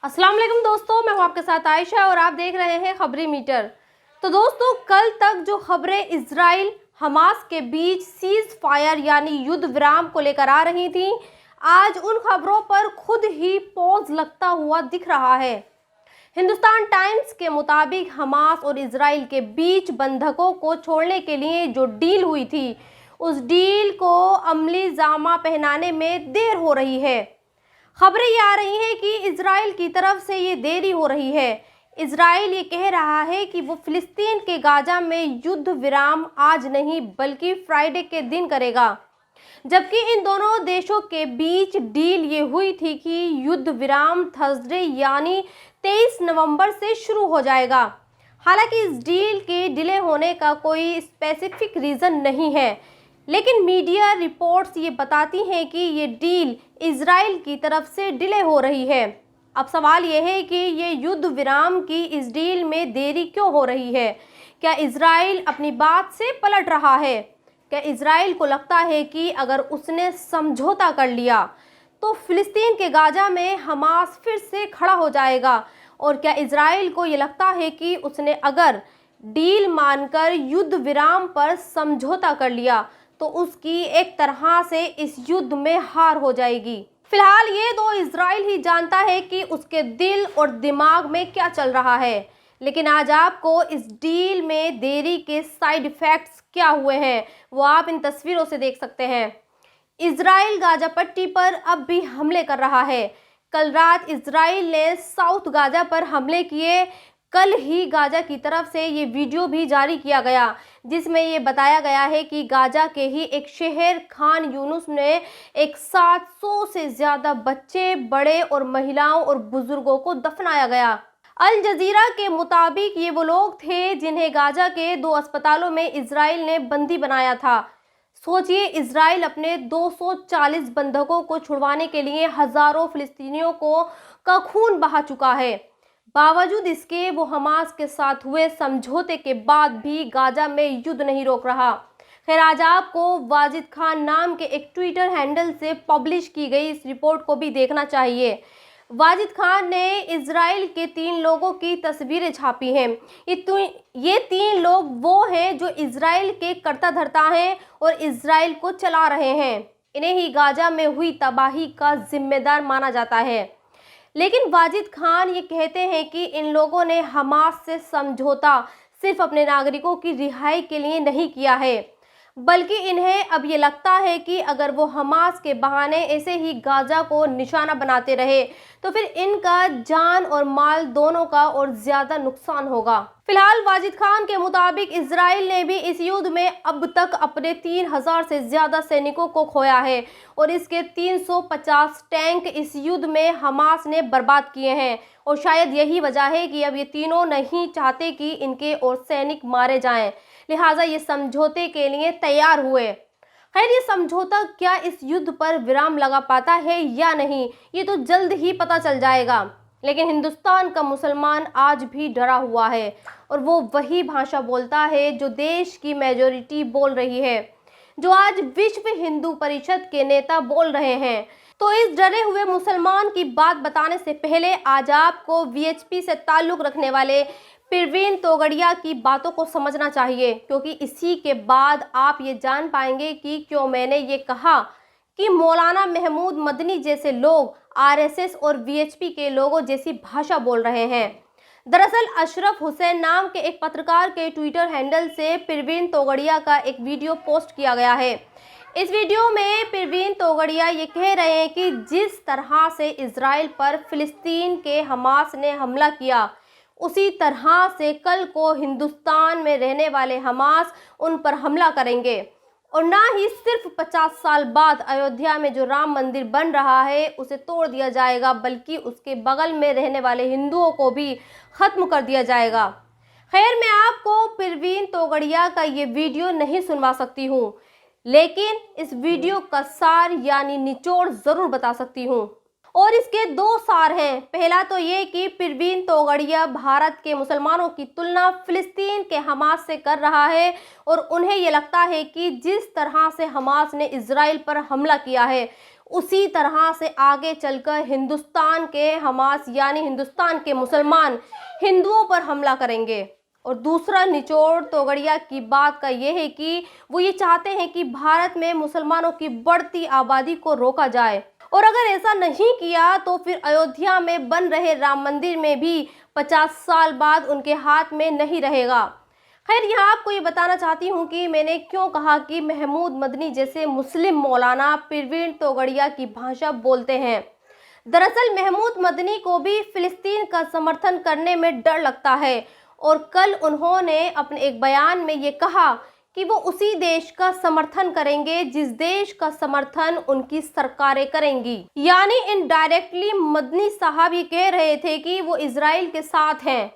अस्सलाम वालेकुम दोस्तों, मैं हूं आपके साथ आयशा और आप देख रहे हैं खबरी मीटर। तो दोस्तों, कल तक जो खबरें इजराइल हमास के बीच सीज फायर यानी युद्ध विराम को लेकर आ रही थी, आज उन खबरों पर खुद ही पॉज लगता हुआ दिख रहा है। हिंदुस्तान टाइम्स के मुताबिक हमास और इजराइल के बीच बंधकों को छोड़ने के लिए जो डील हुई थी, उस डील को अमली जामा पहनाने में देर हो रही है। खबरें ये आ रही हैं कि इजराइल की तरफ से ये देरी हो रही है। इजराइल ये कह रहा है कि वो फिलिस्तीन के गाजा में युद्ध विराम आज नहीं बल्कि फ्राइडे के दिन करेगा, जबकि इन दोनों देशों के बीच डील ये हुई थी कि युद्ध विराम थर्सडे यानी 23 नवंबर से शुरू हो जाएगा। हालांकि इस डील के डिले होने का कोई स्पेसिफिक रीज़न नहीं है, लेकिन मीडिया रिपोर्ट्स ये बताती हैं कि ये डील इजराइल की तरफ से डिले हो रही है। अब सवाल ये है कि ये युद्ध विराम की इस डील में देरी क्यों हो रही है? क्या इजराइल अपनी बात से पलट रहा है? क्या इजराइल को लगता है कि अगर उसने समझौता कर लिया तो फिलिस्तीन के गाजा में हमास फिर से खड़ा हो जाएगा? और क्या इजराइल को ये लगता है कि उसने अगर डील मानकर युद्ध विराम पर समझौता कर लिया तो उसकी एक तरह से इस युद्ध में हार हो जाएगी? फिलहाल ये तो इजराइल ही जानता है कि उसके दिल और दिमाग में क्या चल रहा है, लेकिन आज आपको इस डील में देरी के साइड इफेक्ट्स क्या हुए हैं वो आप इन तस्वीरों से देख सकते हैं। इजराइल गाजा पट्टी पर अब भी हमले कर रहा है। कल रात इजराइल ने साउथ गाजा पर हमले किए। कल ही गाजा की तरफ से ये वीडियो भी जारी किया गया, जिसमें ये बताया गया है कि गाजा के ही एक शहर खान यूनुस ने एक 700 से ज़्यादा बच्चे, बड़े और महिलाओं और बुजुर्गों को दफनाया गया। अल जजीरा के मुताबिक ये वो लोग थे जिन्हें गाजा के 2 अस्पतालों में इजराइल ने बंदी बनाया था। सोचिए, इजराइल अपने 240 बंधकों को छुड़वाने के लिए हजारों फिलिस्तीनियों का खून बहा चुका है। बावजूद इसके वो हमास के साथ हुए समझौते के बाद भी गाजा में युद्ध नहीं रोक रहा। खैर, आज आपको वाजिद खान नाम के एक ट्विटर हैंडल से पब्लिश की गई इस रिपोर्ट को भी देखना चाहिए। वाजिद खान ने इजराइल के 3 लोगों की तस्वीरें छापी हैं। ये 3 लोग वो हैं जो इजराइल के कर्ता धर्ता हैं और इजराइल को चला रहे हैं। इन्हें ही गाजा में हुई तबाही का जिम्मेदार माना जाता है। लेकिन वाजिद खान ये कहते हैं कि इन लोगों ने हमास से समझौता सिर्फ अपने नागरिकों की रिहाई के लिए नहीं किया है, बल्कि इन्हें अब ये लगता है कि अगर वो हमास के बहाने ऐसे ही गाजा को निशाना बनाते रहे तो फिर इनका जान और माल दोनों का और ज्यादा नुकसान होगा। फिलहाल वाजिद खान के मुताबिक इजराइल ने भी इस युद्ध में अब तक अपने 3000 से ज्यादा सैनिकों को खोया है और इसके 350 टैंक इस युद्ध में हमास ने बर्बाद किए हैं। और शायद यही वजह है कि अब ये तीनों नहीं चाहते कि इनके और सैनिक मारे जाएं, लिहाजा ये समझौते के लिए तैयार हुए। खैर, ये समझौता क्या इस युद्ध पर विराम लगा पाता है या नहीं, ये तो जल्द ही पता चल जाएगा। लेकिन हिंदुस्तान का मुसलमान आज भी डरा हुआ है और वो वही भाषा बोलता है जो देश की मेजॉरिटी बोल रही है, जो आज विश्व हिंदू परिषद के नेता बोल रहे हैं। तो इस डरे हुए मुसलमान की बात बताने से पहले आज आपको वीएचपी से ताल्लुक रखने वाले परवीन तोगड़िया की बातों को समझना चाहिए, क्योंकि इसी के बाद आप ये जान पाएंगे कि क्यों मैंने ये कहा कि मौलाना महमूद मदनी जैसे लोग आरएसएस और वीएचपी के लोगों जैसी भाषा बोल रहे हैं। दरअसल अशरफ हुसैन नाम के एक पत्रकार के ट्विटर हैंडल से परवीन तोगड़िया का एक वीडियो पोस्ट किया गया है। इस वीडियो में परवीन तोगड़िया ये कह रहे हैं कि जिस तरह से इजराइल पर फिलिस्तीन के हमास ने हमला किया, उसी तरह से कल को हिंदुस्तान में रहने वाले हमास उन पर हमला करेंगे। और ना ही सिर्फ 50 साल बाद अयोध्या में जो राम मंदिर बन रहा है उसे तोड़ दिया जाएगा, बल्कि उसके बगल में रहने वाले हिंदुओं को भी खत्म कर दिया जाएगा। खैर, मैं आपको परवीन तोगड़िया का ये वीडियो नहीं सुनवा सकती हूँ, लेकिन इस वीडियो का सार यानी निचोड़ जरूर बता सकती हूँ। और इसके 2 सार हैं। पहला तो ये कि परवीन तोगड़िया भारत के मुसलमानों की तुलना फिलिस्तीन के हमास से कर रहा है और उन्हें ये लगता है कि जिस तरह से हमास ने इजराइल पर हमला किया है उसी तरह से आगे चलकर हिंदुस्तान के हमास यानी हिंदुस्तान के मुसलमान हिंदुओं पर हमला करेंगे। और दूसरा निचोड़ तोगड़िया की बात का यह है कि वो ये चाहते हैं कि भारत में मुसलमानों की बढ़ती आबादी को रोका जाए, और अगर ऐसा नहीं किया तो फिर अयोध्या में बन रहे राम मंदिर में भी 50 साल बाद उनके हाथ में नहीं रहेगा। खैर, यहाँ आपको ये बताना चाहती हूँ कि मैंने क्यों कहा कि महमूद मदनी जैसे मुस्लिम मौलाना प्रवीण तोगड़िया की भाषा बोलते हैं। दरअसल महमूद मदनी को भी फिलिस्तीन का समर्थन करने में डर लगता है, और कल उन्होंने अपने एक बयान में ये कहा कि वो उसी देश का समर्थन करेंगे जिस देश का समर्थन उनकी सरकारें करेंगी। यानी इनडायरेक्टली मदनी साहब ये कह रहे थे कि वो इजराइल के साथ हैं।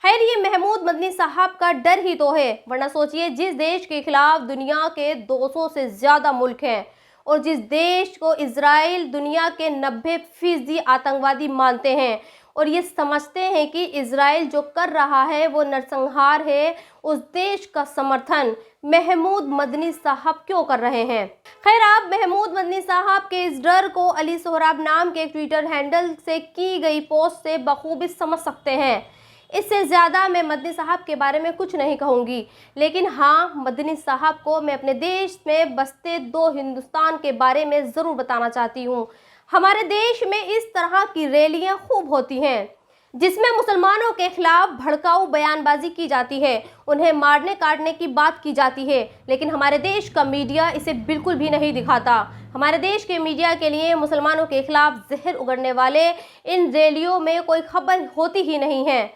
खैर, ये महमूद मदनी साहब का डर ही तो है, वरना सोचिए जिस देश के खिलाफ दुनिया के 200 से ज़्यादा मुल्क हैं और जिस देश को इजराइल दुनिया के 90% आतंकवादी मानते हैं और ये समझते हैं कि इजराइल जो कर रहा है वो नरसंहार है, उस देश का समर्थन महमूद मदनी साहब क्यों कर रहे हैं। खैर, आप महमूद मदनी साहब के इस डर को अली सोहराब नाम के एक ट्विटर हैंडल से की गई पोस्ट से बखूबी समझ सकते हैं। इससे ज़्यादा मैं मदनी साहब के बारे में कुछ नहीं कहूँगी, लेकिन हाँ, मदनी साहब को मैं अपने देश में बसते 2 हिंदुस्तान के बारे में ज़रूर बताना चाहती हूँ। हमारे देश में इस तरह की रैलियाँ खूब होती हैं जिसमें मुसलमानों के खिलाफ भड़काऊ बयानबाजी की जाती है, उन्हें मारने काटने की बात की जाती है, लेकिन हमारे देश का मीडिया इसे बिल्कुल भी नहीं दिखाता। हमारे देश के मीडिया के लिए मुसलमानों के खिलाफ जहर उगलने वाले इन रैलियों में कोई खबर होती ही नहीं है।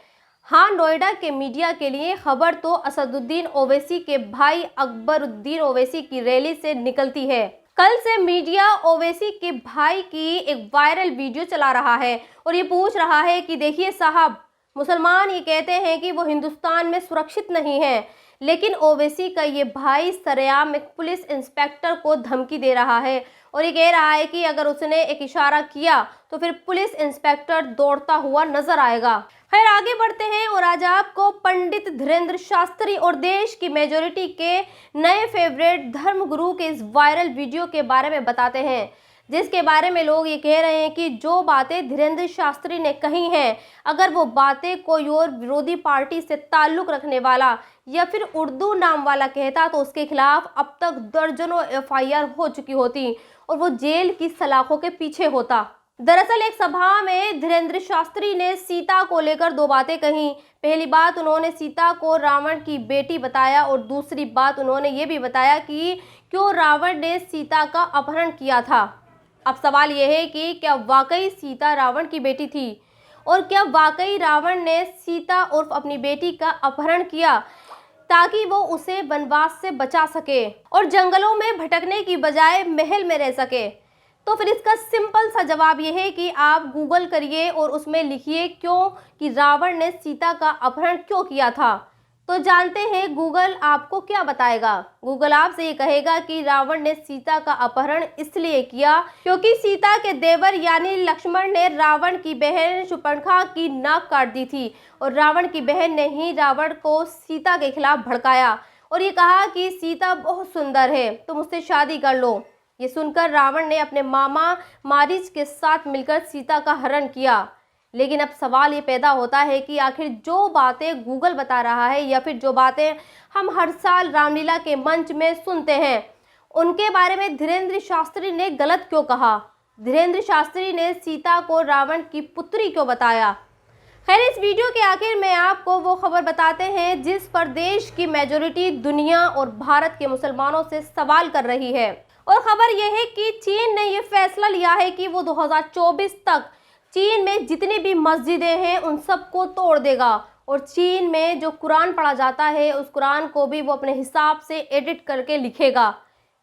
हाँ, नोएडा के मीडिया के लिए खबर तो असदुद्दीन ओवैसी के भाई अकबरुद्दीन ओवैसी की रैली से निकलती है। कल से मीडिया ओवैसी के भाई की एक वायरल वीडियो चला रहा है और ये पूछ रहा है कि देखिए साहब, मुसलमान ये कहते हैं कि वो हिंदुस्तान में सुरक्षित नहीं है, लेकिन ओवैसी का ये भाई सरेआम एक पुलिस इंस्पेक्टर को धमकी दे रहा है और ये कह रहा है कि अगर उसने एक इशारा किया तो फिर पुलिस इंस्पेक्टर दौड़ता हुआ नजर आएगा। खैर, आगे बढ़ते हैं और आज आपको पंडित धीरेंद्र शास्त्री और देश की मेजोरिटी के नए फेवरेट धर्मगुरु के इस वायरल वीडियो के बारे में बताते हैं, जिसके बारे में लोग ये कह रहे हैं कि जो बातें धीरेंद्र शास्त्री ने कही हैं, अगर वो बातें कोई और विरोधी पार्टी से ताल्लुक़ रखने वाला या फिर उर्दू नाम वाला कहता तो उसके खिलाफ अब तक दर्जनों FIR हो चुकी होती और वो जेल की सलाखों के पीछे होता। दरअसल एक सभा में धीरेंद्र शास्त्री ने सीता को लेकर 2 बातें कही। पहली बात, उन्होंने सीता को रावण की बेटी बताया और दूसरी बात उन्होंने ये भी बताया कि क्यों रावण ने सीता का अपहरण किया था। अब सवाल यह है कि क्या वाकई सीता रावण की बेटी थी और क्या वाकई रावण ने सीता उर्फ अपनी बेटी का अपहरण किया ताकि वो उसे वनवास से बचा सके और जंगलों में भटकने की बजाय महल में रह सके। तो फिर इसका सिंपल सा जवाब ये है कि आप गूगल करिए और उसमें लिखिए क्यों कि रावण ने सीता का अपहरण क्यों किया था। तो जानते हैं गूगल आपको क्या बताएगा। गूगल आपसे ये कहेगा कि रावण ने सीता का अपहरण इसलिए किया क्योंकि सीता के देवर यानी लक्ष्मण ने रावण की बहन शूर्पणखा की नाक काट दी थी और रावण की बहन ने ही रावण को सीता के खिलाफ भड़काया और ये कहा कि सीता बहुत सुंदर है, तुम उससे शादी कर लो। ये सुनकर रावण ने अपने मामा मारीच के साथ मिलकर सीता का हरण किया। लेकिन अब सवाल ये पैदा होता है कि आखिर जो बातें गूगल बता रहा है या फिर जो बातें हम हर साल रामलीला के मंच में सुनते हैं, उनके बारे में धीरेंद्र शास्त्री ने गलत क्यों कहा। धीरेंद्र शास्त्री ने सीता को रावण की पुत्री क्यों बताया। खैर, इस वीडियो के आखिर में आपको वो खबर बताते हैं जिस पर देश की मेजॉरिटी दुनिया और भारत के मुसलमानों से सवाल कर रही है। और खबर यह है कि चीन ने यह फैसला लिया है कि वो 2024 तक चीन में जितनी भी मस्जिदें हैं उन सबको तोड़ देगा और चीन में जो कुरान पढ़ा जाता है उस कुरान को भी वो अपने हिसाब से एडिट करके लिखेगा।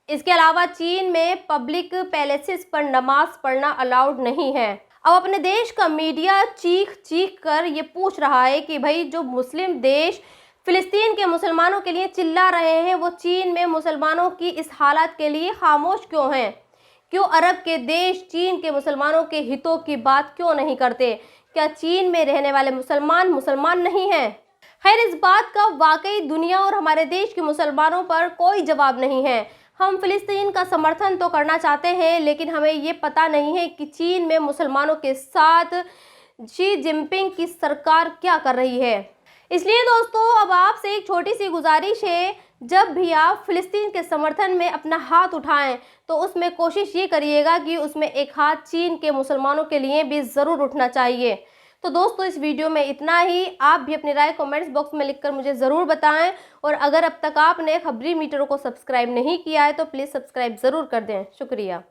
इसके अलावा चीन में पब्लिक पैलेसेस पर नमाज पढ़ना अलाउड नहीं है। अब अपने देश का मीडिया चीख चीख कर ये पूछ रहा है कि भाई जो मुस्लिम देश फिलिस्तीन के मुसलमानों के लिए चिल्ला रहे हैं वो चीन में मुसलमानों की इस हालत के लिए खामोश क्यों हैं। क्यों अरब के देश चीन के मुसलमानों के हितों की बात क्यों नहीं करते। क्या चीन में रहने वाले मुसलमान नहीं हैं। खैर, इस बात का वाकई दुनिया और हमारे देश के मुसलमानों पर कोई जवाब नहीं है। हम फिलिस्तीन का समर्थन तो करना चाहते हैं, लेकिन हमें ये पता नहीं है कि चीन में मुसलमानों के साथ शी जिनपिंग की सरकार क्या कर रही है। इसलिए दोस्तों, अब आपसे एक छोटी सी गुजारिश है, जब भी आप फिलिस्तीन के समर्थन में अपना हाथ उठाएं तो उसमें कोशिश ये करिएगा कि उसमें एक हाथ चीन के मुसलमानों के लिए भी ज़रूर उठना चाहिए। तो दोस्तों, इस वीडियो में इतना ही। आप भी अपनी राय कमेंट्स बॉक्स में लिखकर मुझे ज़रूर बताएं, और अगर अब तक आपने खबरी मीटरों को सब्सक्राइब नहीं किया है तो प्लीज़ सब्सक्राइब ज़रूर कर दें। शुक्रिया।